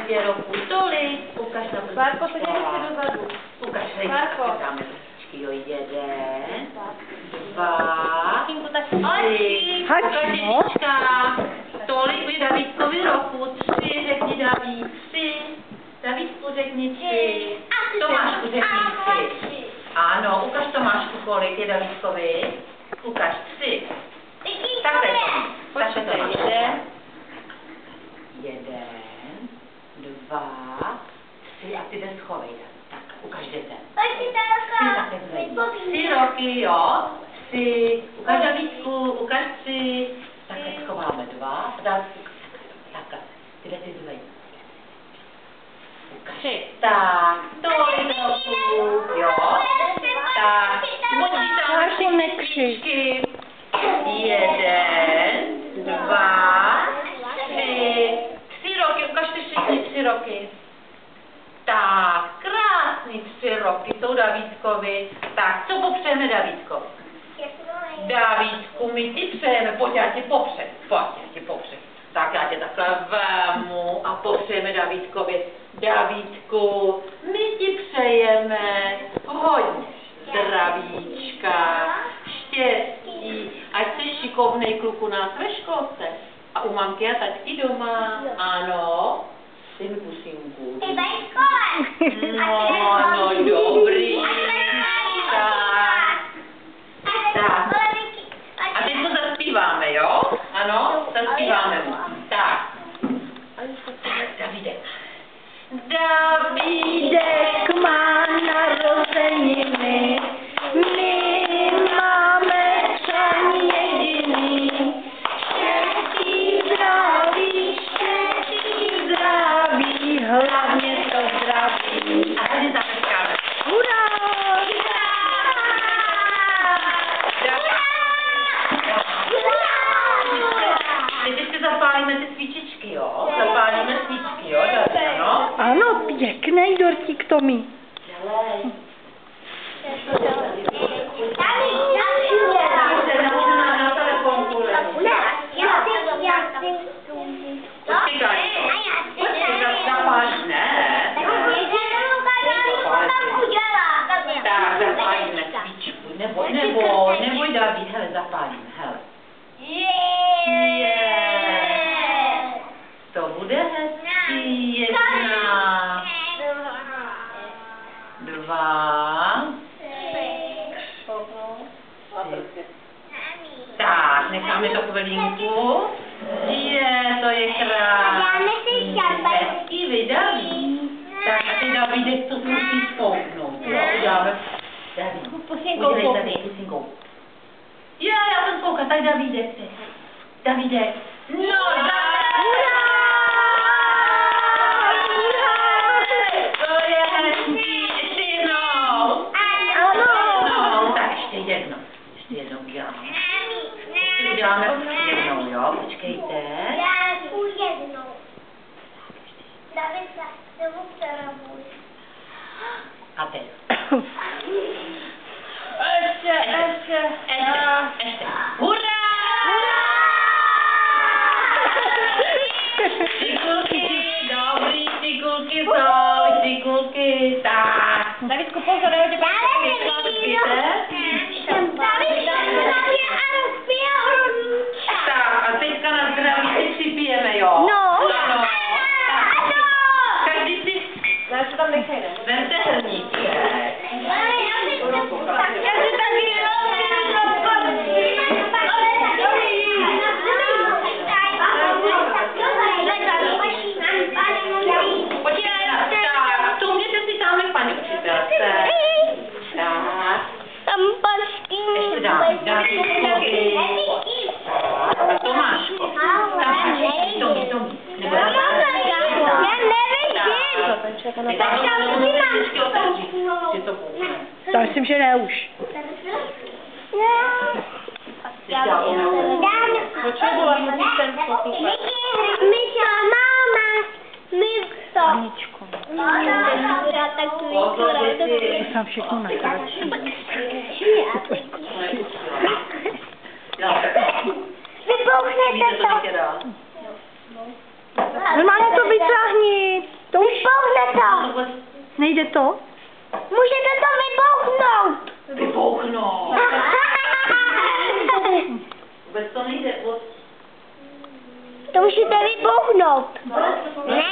tě roku tolik, ukaž na prstička. Bárko, podívej se dozadu. Ukaž se, dáme prstičky, jo, 1, 2, 3, ukaž dětička, tolik by Davidkovi roku, 3, řekni David, 3, Davidku řekni 3, Tomášku řekni 3. Ano, ukaž Tomášku, kolik je Davidkovi, ukaž 3. Takhle to máš. 1, 2, 3 a ty jde schovej. Tak, ukaž dětem. 3 roky, jo. 3, ukaž Davidku, ukaž 3. Takhle schováme 2. Takhle, tyhle ty zvej. Ukaž. Tak, tolik roku, jo. Tak, počítáme všechny. 1, 2, 3. 3 roky, ukažte všichni 3 roky. Tak, krásný 3 roky jsou Davidkovi. Tak, co popřejeme Davidkovi? Davidku, my ti přejeme, pojď, já tě popřem. Tak já tě takhle vemu a popřejeme Davidkovi. Davidku, my ti přejeme hodně zdravíčka, štěstí, ať jsi šikovnej kluk u nás ve školce. A u mamky a taťky doma, ano. Dej mi pusinku. No, dobrý. Tak. A teď to zaspíváme, jo? Ano, zaspíváme mu. Tak. Davidek. Davidek má narozeniny. My máme přání jediný. Štěstí, zdraví, hlavně to zdraví. A tady zapečkáme. Hurá! Teď ještě zapálíme ty svíčičky, jo? Zapálíme svíčky, jo? Ano? Ano, pěkný dortík Tomi. Neboj David, hele, zapálíme, hele. To bude hezký, 1, 2, 3. Tak, necháme to chvilinku. To je krásný. Hezký vydaví. Tak a ty Davidek to musí spouknout. Uděláme. Pusinkou. Já jsem koukat, tak Davidek. No, to je hezký, ještě jednou. Ano. Tak ještě jednou uděláme. Ještě uděláme jednou, jo, počkejte. A teď. Ještě. Hurá! Ty kulky, tak. Davidku, pozor, já tě Tak, a teďka na zdraví si připijeme, jo? No. Každý si... Já se tam nechej, ne? Vemte hrníček. Tomáško, to myslím, že ne už. Potřebovat musíš ten poslouchat. Aničko. To jsem všechno nakráčí. Vypouchnete to. Normálně to vytáhni. Nejde to? Můžete to vybouchnout. Vybouchnout. Vůbec to nejde. To musíte vybouchnout. Ne,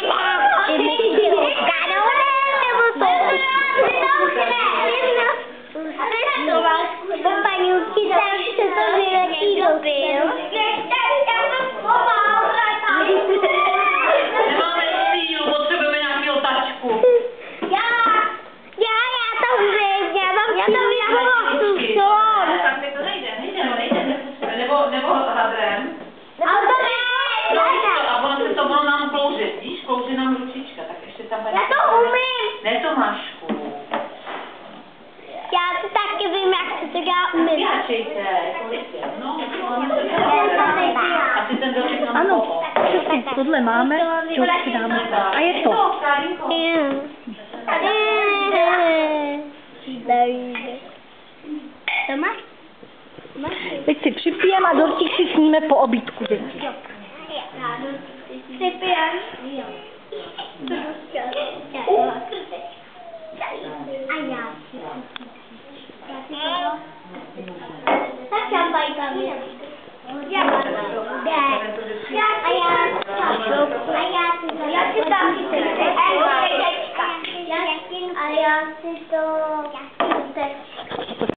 Nemáme sílu, potřebujeme nějakého tačku. Tak mi to nejde. Nebo hadrem. A ono nám klouže, víš, klouže nám ručička, tak ještě tam paní. Já to umím. Ne, Tomášku. Já to taky vím, jak se to dělá umím. Vyhačejte, no, asi ten doček nám Ano, přesně, tohle máme, čoutky dáme. A je to. To máš? Teď si připijeme a dortík si sníme po obídku, děti. Připijem. A já si. Tak šampajka mi. Já si taky. A já si to